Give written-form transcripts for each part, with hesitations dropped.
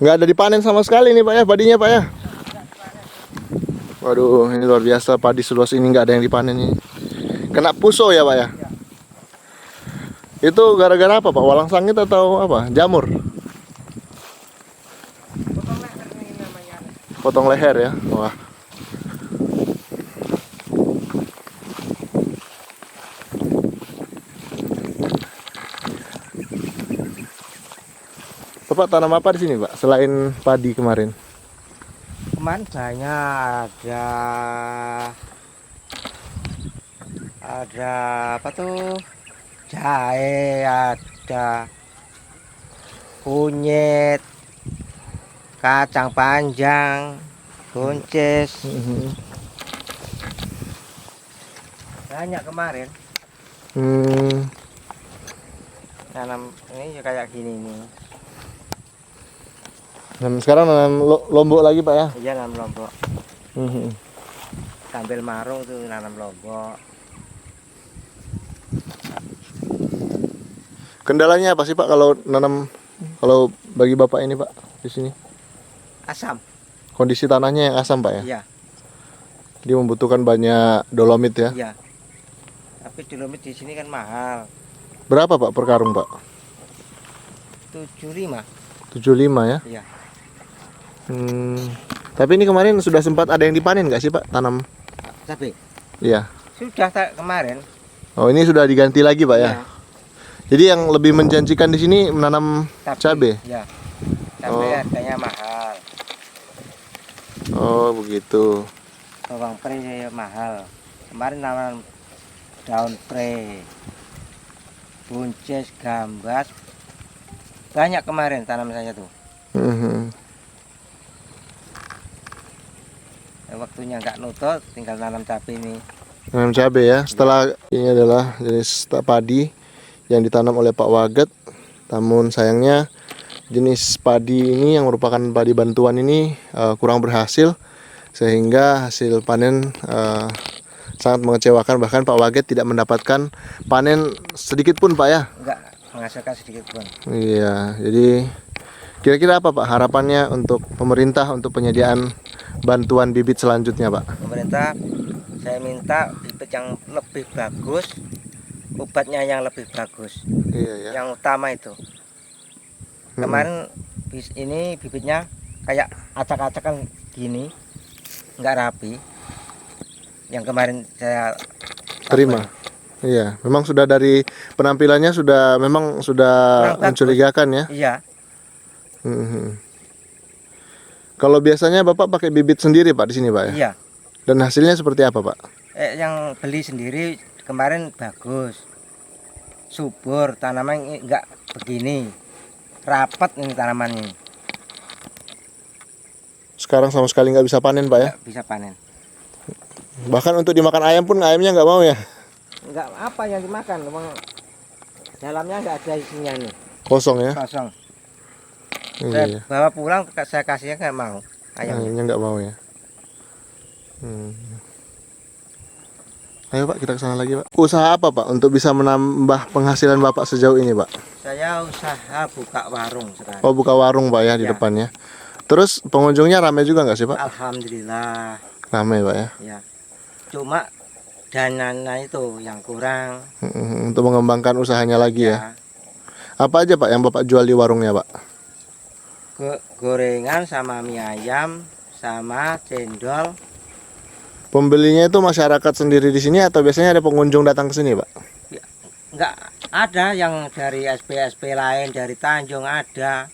Nggak ada dipanen sama sekali nih Pak ya, padinya Pak ya. Waduh, ini luar biasa, padi seluas ini nggak ada yang dipanen ini. Kena puso ya Pak ya? Itu gara-gara apa Pak? Walang sangit atau apa? Jamur? Potong leher ini namanya. Potong leher ya? Wah. Bapak tanam apa di sini Pak? Selain padi kemarin? Kemarin banyak ada apa tuh? Jahe, ada kunyit, kacang panjang, buncis. Banyak kemarin. Nanam ini kayak gini nih. Dan sekarang nanam lombok lagi Pak ya? Iya, nanam lombok. Sambil marung tuh nanam lombok. Kendalanya apa sih Pak kalau nanam, kalau bagi Bapak ini Pak di sini? Asam. Kondisi tanahnya yang asam Pak ya? Iya, Dia membutuhkan banyak dolomit ya? iya. Tapi dolomit di sini kan mahal. Berapa Pak per karung Pak? 75. 75 ya? Iya. Tapi ini kemarin sudah sempat ada yang dipanen nggak sih Pak tanam? Cabai. Iya. Sudah kemarin. Oh ini sudah diganti lagi Pak ya? Iya. Jadi yang lebih menjanjikan di sini menanam cabai. Iya. Cabai harganya mahal. Oh begitu. Bawang pre mahal. Kemarin nanam daun pre, buncis, gambas. Banyak kemarin tanam saya tuh. Waktunya nggak nutut, tinggal nanam cabai ini. Nanam cabai ya. Setelah ini adalah jenis padi yang ditanam oleh Pak Waget. Namun sayangnya jenis padi ini yang merupakan padi bantuan ini kurang berhasil, sehingga hasil panen sangat mengecewakan. Bahkan Pak Waget tidak mendapatkan panen sedikit pun Pak ya. Nggak menghasilkan sedikit pun. Iya, jadi kira-kira apa Pak harapannya untuk pemerintah untuk penyediaan bantuan bibit selanjutnya Pak? Pemerintah, saya minta bibit yang lebih bagus, obatnya yang lebih bagus. Iya ya. Yang utama itu. Kemarin ini bibitnya kayak acak-acakan gini, nggak rapi. Yang kemarin saya Terima. Iya, memang sudah dari penampilannya memang sudah mencurigakan ya. Iya. Kalau biasanya Bapak pakai bibit sendiri Pak di sini Pak ya? Iya. Dan hasilnya seperti apa Pak? Yang beli sendiri kemarin bagus, subur, tanaman nggak begini, rapat ini tanamannya. Sekarang sama sekali nggak bisa panen Pak ya? Nggak bisa panen. Bahkan untuk dimakan ayam pun ayamnya nggak mau ya? Nggak apa yang dimakan, memang dalamnya nggak ada isinya nih. Kosong ya? Kosong. Iya. Saya bawa pulang, saya kasihnya nggak mau ayamnya. Ayamnya nggak mau ya? Ayo Pak, kita ke sana lagi Pak. Usaha apa Pak untuk bisa menambah penghasilan Bapak sejauh ini Pak? Saya usaha buka warung sekarang. Oh buka warung Pak ya di Ya. depannya. Terus pengunjungnya ramai juga nggak sih Pak? Alhamdulillah. Ramai Pak ya. Ya. Cuma dananya itu yang kurang. Untuk mengembangkan usahanya lagi ya. Ya. Apa aja Pak yang Bapak jual di warungnya Pak? Gorengan sama mie ayam sama cendol. Pembelinya itu masyarakat sendiri di sini atau biasanya ada pengunjung datang ke sini Pak? Ya, nggak ada yang dari SP lain, dari Tanjung ada.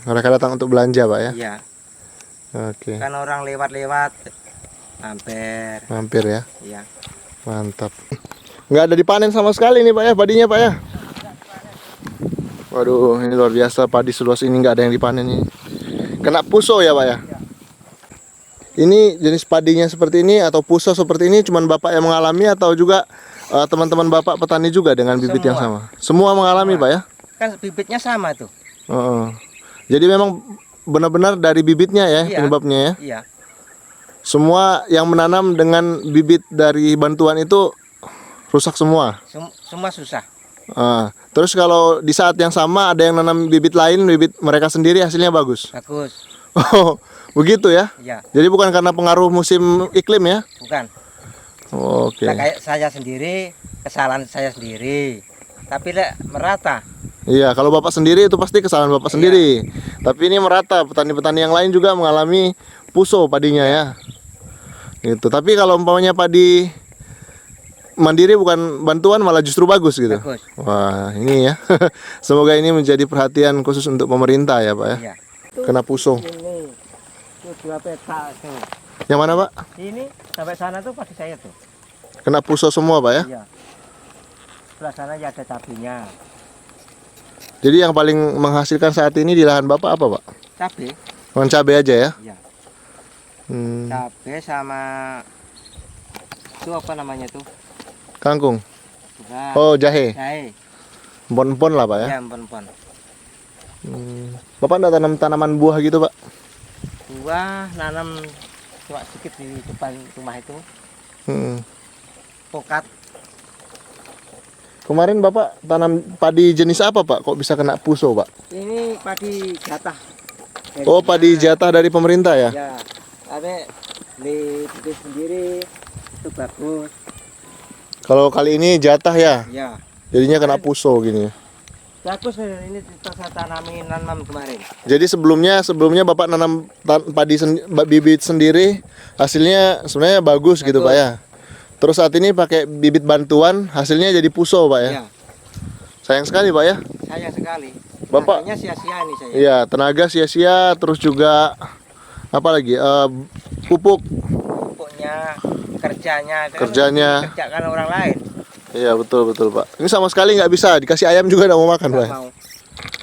Mereka datang untuk belanja Pak ya? Iya. Oke. Kan orang lewat-lewat hampir. Mampir ya. Iya. Mantap. Nggak ada dipanen sama sekali nih Pak ya, padinya Pak ya. Waduh, ini luar biasa, padi seluas ini nggak ada yang dipanen ini. Kena puso ya Pak ya? Ini jenis padinya seperti ini atau puso seperti ini cuman Bapak yang mengalami atau juga teman-teman Bapak petani juga dengan bibit yang sama? Semua mengalami Pak ya? Kan bibitnya sama tuh. Jadi memang benar-benar dari bibitnya ya penyebabnya ya? Iya. Semua yang menanam dengan bibit dari bantuan itu rusak semua? Semua susah. Terus kalau di saat yang sama ada yang nanam bibit lain, bibit mereka sendiri hasilnya bagus. Bagus. Oh, begitu ya? Ya, Jadi bukan karena pengaruh musim iklim ya? bukan. Oke. Nah, kayak saya sendiri, kesalahan saya sendiri. Tapi lek merata. Iya, kalau Bapak sendiri itu pasti kesalahan Bapak Iya. sendiri. Tapi ini merata, petani-petani yang lain juga mengalami puso padinya ya. Gitu. Tapi kalau umpamanya padi mandiri bukan bantuan malah justru bagus gitu. Bagus. Wah, ini ya. Semoga ini menjadi perhatian khusus untuk pemerintah ya, Pak ya. Iya. Kena puso. Ini tuh 2 peta tuh. Yang mana, Pak? Ini sampai sana tuh pasti saya tuh. Kena puso semua, Pak ya. Iya. Sebelah sana ya ada cabenya. Jadi yang paling menghasilkan saat ini di lahan Bapak apa, Pak? Cabe. Cuma cabai aja ya. Iya. Hmm, Cabe sama itu apa namanya tuh? kangkung. Bukan. Oh, jahe. Jahe. Empon-empon lah, Pak ya. Ya, empon-empon. Bapak enggak tanam tanaman buah gitu, Pak? Buah nanam cuma sedikit di depan rumah itu. Hmm. Pokat. Kemarin Bapak tanam padi jenis apa, Pak? Kok bisa kena puso, Pak? Ini padi jatah. Oh, padi jatah dari pemerintah ya? Ya. Tapi beli bibit sendiri itu bagus. Kalau kali ini jatah ya? Ya. Jadinya kena puso gini. Bagus ini saya tanamin nanam kemarin. Jadi sebelumnya Bapak nanam bibit sendiri, hasilnya sebenarnya bagus gitu, Pak ya. Terus saat ini pakai bibit bantuan, hasilnya jadi puso, Pak ya. Ya. Sayang sekali, Pak ya. Sayang sekali. Bapak- Tenaganya sia-sia nih saya. Iya, tenaga sia-sia, terus juga apa lagi? Pupuk. Pupuknya, kerjanya, kan Kerjanya. dikerjakan orang lain. Iya, betul Pak. Ini sama sekali nggak bisa, dikasih ayam juga nggak mau makan, Pak. Nggak mau.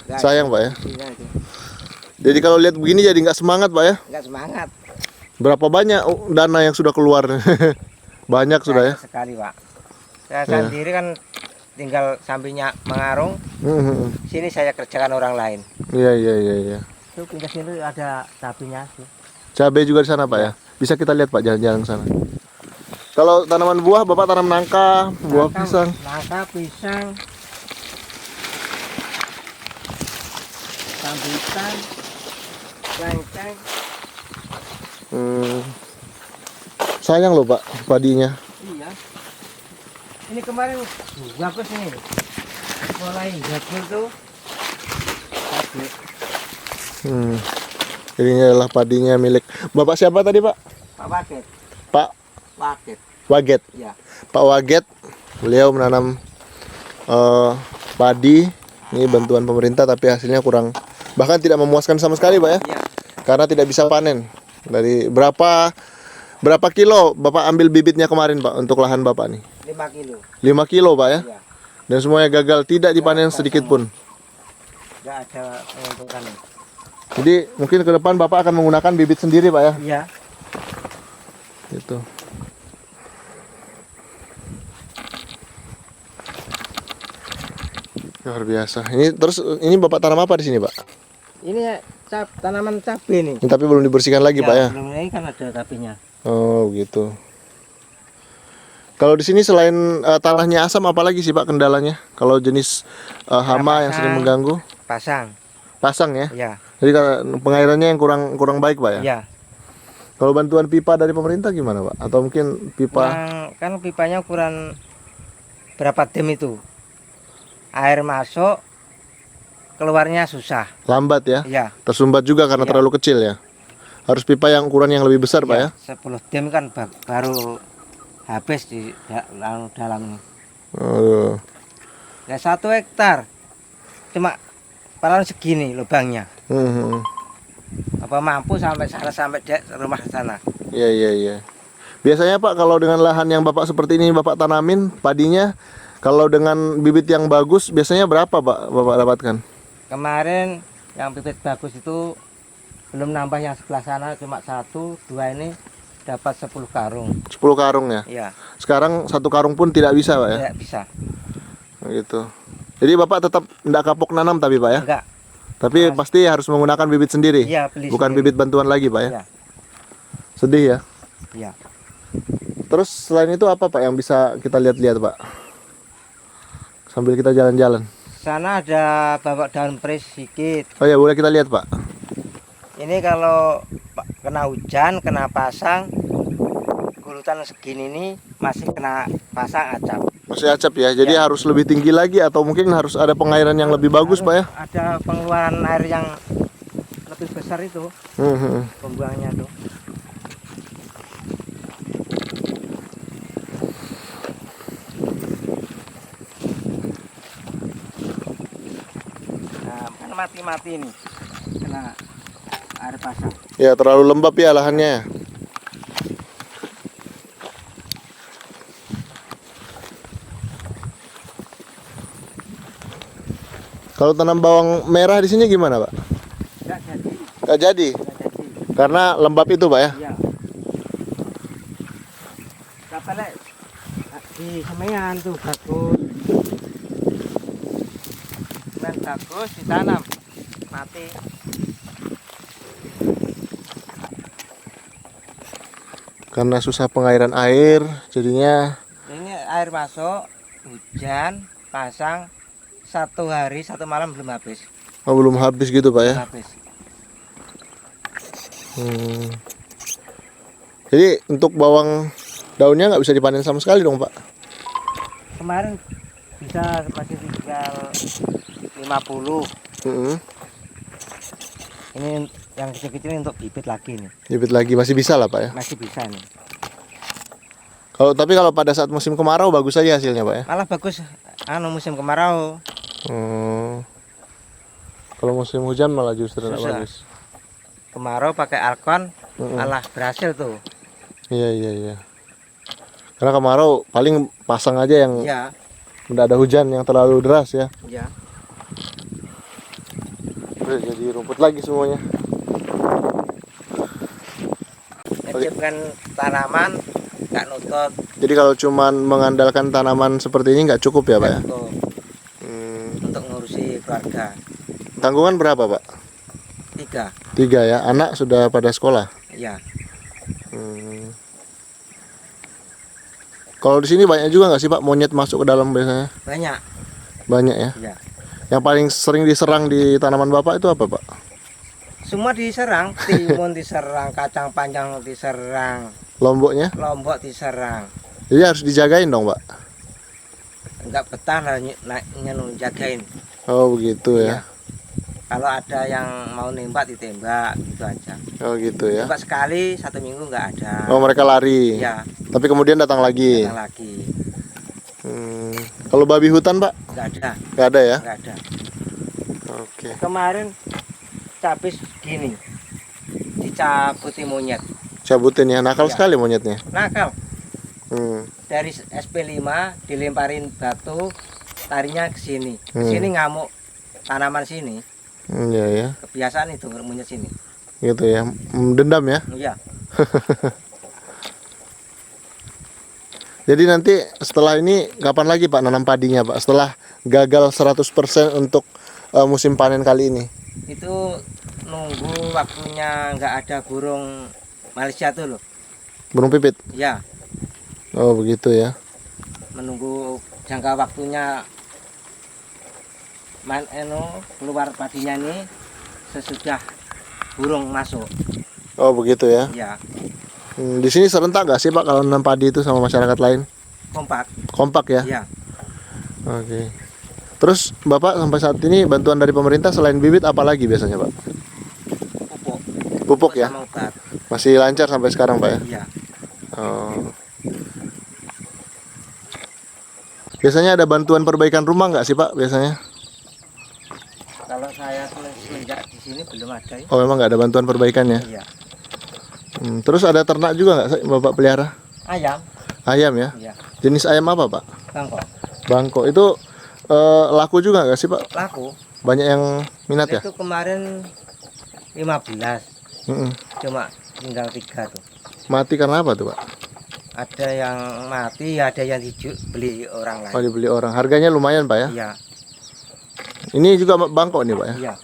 Nggak Sayang, Pak ya. Iya, itu. Jadi kalau lihat begini jadi nggak semangat, Pak ya. Nggak semangat. Berapa banyak dana yang sudah keluar? Banyak sudah ya. Banyak sekali, Pak. Saya Iya. sendiri kan tinggal sampingnya mengarung, Hmm. sini saya kerjakan orang lain. Iya. Itu pindah sini ada cabenya sih. Cabai juga di sana, Pak ya. Bisa kita lihat, Pak, jalan-jalan ke sana. Kalau tanaman buah, Bapak tanam nangka, buah pisang. Nangka, pisang, rambutan, lengkeng. Sayang loh, Pak, padinya. Iya. Ini kemarin bagus nih. Mulai jatuh tuh. Bagus. Ini adalah padinya milik Bapak siapa tadi, Pak? Pak Waget. Pak Waget. Waget. Ya. Pak Waget, beliau menanam padi. Ini bantuan pemerintah tapi hasilnya kurang, bahkan tidak memuaskan sama sekali, Pak ya. Iya. Karena tidak bisa panen. Dari berapa kilo Bapak ambil bibitnya kemarin, Pak, untuk lahan Bapak nih? 5 kilo. 5 kilo, Pak ya. Iya. Dan semuanya gagal, tidak dipanen sedikit pun. Nggak ada menguntungkan. Jadi mungkin ke depan Bapak akan menggunakan bibit sendiri, Pak ya. Iya. Gitu. Luar biasa. Ini terus ini Bapak tanam apa di sini, Pak? Ini tanaman cabai nih. Ini tapi belum dibersihkan lagi, Pak ya. Belum ini kan ada cabainya. Oh, gitu. Kalau di sini selain tanahnya asam, apa lagi sih, Pak, kendalanya? Kalau jenis hama yang sering mengganggu? Pasang. Pasang ya. Iya. Jadi pengairannya yang kurang baik, Pak ya. Iya. Kalau bantuan pipa dari pemerintah gimana, Pak? Atau mungkin pipa? Kan pipanya ukuran berapa dem itu? Air masuk, keluarnya susah. Lambat ya. Iya. Tersumbat juga karena Iya. terlalu kecil ya. Harus pipa yang ukuran yang lebih besar, Pak ya. 10 dem kan baru habis di dalam. Aduh. Ya 1 hektar. Cuma paling segini lubangnya. Hmm. Apa mampu sampai sana sampai rumah sana? Iya. Biasanya, Pak, kalau dengan lahan yang Bapak seperti ini Bapak tanamin padinya, kalau dengan bibit yang bagus biasanya berapa, Pak, Bapak dapatkan? Kemarin yang bibit bagus itu belum nambah yang sebelah sana, cuma 1, 2 ini dapat 10 karung. 10 karung ya. Iya. Sekarang 1 karung pun tidak bisa, Pak ya. Tidak bisa. Gitu. Jadi Bapak tetap tidak kapok nanam tapi, Pak ya. Enggak. Tapi pasti harus menggunakan bibit sendiri. Iya, beli Bukan sendiri. bibit bantuan lagi, Pak ya. Iya. Sedih ya. Iya. Terus selain itu apa, Pak, yang bisa kita lihat-lihat, Pak? sambil kita jalan-jalan. Sana ada bawa daun pres sedikit. Oh ya, boleh kita lihat Pak. Ini kalau kena hujan, kena pasang, gulutan segini ini masih kena pasang acap. Masih acap ya, jadi Ya. harus lebih tinggi lagi atau mungkin harus ada pengairan yang lebih bagus Pak ya? Ada pengeluaran air yang lebih besar itu, Hmm. pembuangannya tuh. Nah, kan mati-mati ini kena air pasang. Ya, terlalu lembab ya lahannya. Kalau tanam bawang merah di sini gimana Pak? Nggak jadi, Nggak jadi, nggak jadi. karena lembab itu Pak ya? Iya. Kapalnya di semengan tuh bagus. Semen bagus ditanam, mati. Karena susah pengairan air, jadinya Ini air masuk, hujan, pasang, 1 hari 1 malam belum habis. belum habis gitu Pak ya? Belum habis. Hmm. Jadi untuk bawang daunnya nggak bisa dipanen sama sekali dong Pak? Kemarin bisa masih tinggal 50. Hmm. Ini yang kecil-kecil untuk bibit lagi nih. Bibit lagi masih bisa lah Pak ya? Masih bisa nih. Tapi kalau pada saat musim kemarau bagus saja hasilnya Pak ya? Malah bagus musim kemarau. Hmm. Kalau musim hujan malah justru tidak Susah. bagus. Kemarau pakai alkon Mm-mm. malah berhasil tuh. Iya. Karena kemarau paling pasang aja yang Iya, tidak ada hujan yang terlalu deras ya. iya. Udah jadi rumput lagi semuanya. Jadi bukan tanaman nggak nutup. Jadi kalau cuman mengandalkan tanaman seperti ini nggak cukup ya Pak ya? Untuk, Hmm. untuk ngurusi keluarga. Tanggungan berapa Pak? 3. 3 ya. Anak sudah pada sekolah. Iya. Hmm. Kalau di sini banyak juga nggak sih Pak monyet masuk ke dalam biasanya? Banyak. Banyak ya. Iya. Yang paling sering diserang di tanaman Bapak itu apa Pak? Semua diserang, timun diserang, kacang panjang diserang, Lomboknya? lombok diserang. Jadi harus dijagain dong Pak. Enggak betah lah jagain. Oh begitu Iya. ya. Kalau ada yang mau nembak ditembak gitu aja. Oh gitu ya. Nembak sekali 1 minggu nggak ada. Oh mereka lari. Iya, Tapi kemudian datang lagi. datang lagi. Hmm. Kalau babi hutan Pak? Nggak ada, Nggak ada ya? nggak ada. Oke. Kemarin cabis gini, dicabuti monyet. Cabutin ya. Nakal Iya. sekali monyetnya. Nakal. Hmm. Dari SP5 dilemparin batu, larinya ke sini. Ke Hmm. sini ngamuk tanaman sini. Iya ya. Kebiasaan itu monyet sini. Gitu ya. Dendam ya. Iya. Jadi nanti setelah ini kapan lagi Pak nanam padinya Pak? Setelah gagal 100% untuk musim panen kali ini. Itu nunggu waktunya nggak ada burung Malaysia tuh loh. Burung pipit. Ya, Oh begitu ya. menunggu jangka waktunya keluar padinya ini sesudah burung masuk. Oh begitu ya. Ya, Di sini serentak nggak sih Pak kalau nanam padi itu sama masyarakat lain? kompak. Kompak ya. Ya, Oke. Terus Bapak sampai saat ini bantuan dari pemerintah selain bibit apa lagi biasanya Pak? pupuk. Pupuk ya. Sama obat. Masih lancar sampai sekarang Pak ya. Iya. Oh. Biasanya ada bantuan perbaikan rumah nggak sih Pak biasanya? Kalau saya semenjak di sini belum ada ya. Oh memang nggak ada bantuan perbaikannya. Iya. Terus ada ternak juga nggak Bapak pelihara? Ayam. Ayam ya? Iya. Jenis ayam apa Pak? Bangkok. Bangko itu laku juga nggak sih Pak? Laku. Banyak yang minat ya? Itu kemarin 15. Mm-mm. Cuma tinggal 3 tuh. Mati karena apa tuh Pak? Ada yang mati, ada yang beli orang Oh lain. dibeli orang. Harganya lumayan Pak ya? Iya. Ini juga bangkok nih Pak ya? Iya.